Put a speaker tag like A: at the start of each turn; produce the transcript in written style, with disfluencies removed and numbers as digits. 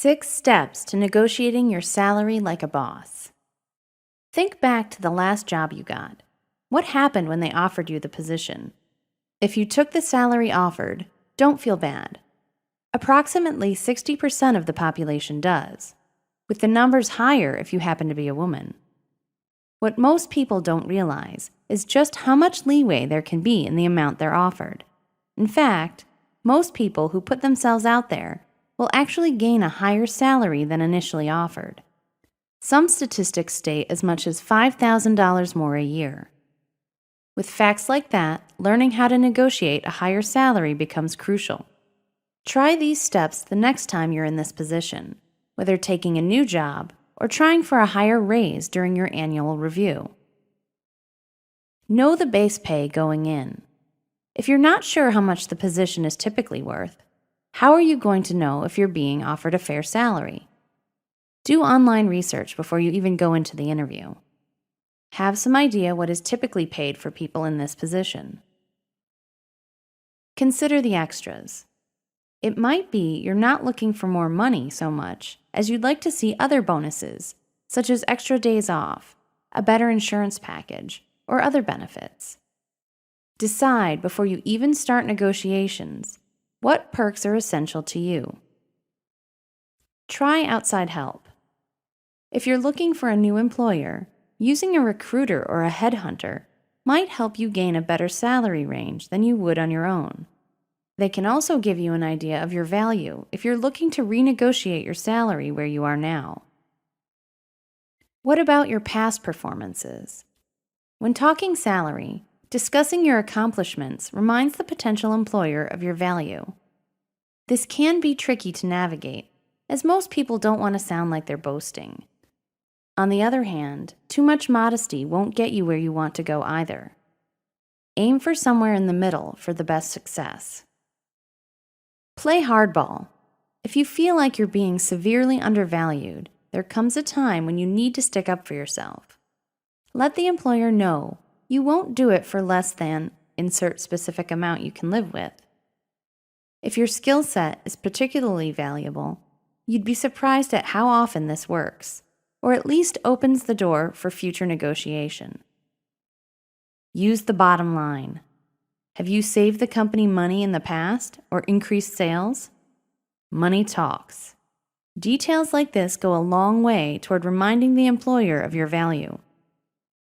A: 6 steps to negotiating your salary like a boss. Think back to the last job you got. What happened when they offered you the position? If you took the salary offered, don't feel bad. Approximately 60% of the population does, with the numbers higher if you happen to be a woman. What most people don't realize is just how much leeway there can be in the amount they're offered. In fact, most people who put themselves out there will actually gain a higher salary than initially offered. Some statistics state as much as $5,000 more a year. With facts like that, learning how to negotiate a higher salary becomes crucial. Try these steps the next time you're in this position, whether taking a new job or trying for a higher raise during your annual review. Know the base pay going in. If you're not sure how much the position is typically worth, how are you going to know if you're being offered a fair salary? Do online research before you even go into the interview. Have some idea what is typically paid for people in this position. Consider the extras. It might be you're not looking for more money so much as you'd like to see other bonuses, such as extra days off, a better insurance package, or other benefits. Decide before you even start negotiations what perks are essential to you. Try outside help. If you're looking for a new employer, using a recruiter or a headhunter might help you gain a better salary range than you would on your own. They can also give you an idea of your value if you're looking to renegotiate your salary where you are now. What about your past performances? When talking salary, discussing your accomplishments reminds the potential employer of your value. This can be tricky to navigate, as most people don't want to sound like they're boasting. On the other hand, too much modesty won't get you where you want to go either. Aim for somewhere in the middle for the best success. Play hardball. If you feel like you're being severely undervalued, there comes a time when you need to stick up for yourself. Let the employer know you won't do it for less than insert specific amount you can live with. If your skill set is particularly valuable, you'd be surprised at how often this works, or at least opens the door for future negotiation. Use the bottom line. Have you saved the company money in the past or increased sales? Money talks. Details like this go a long way toward reminding the employer of your value.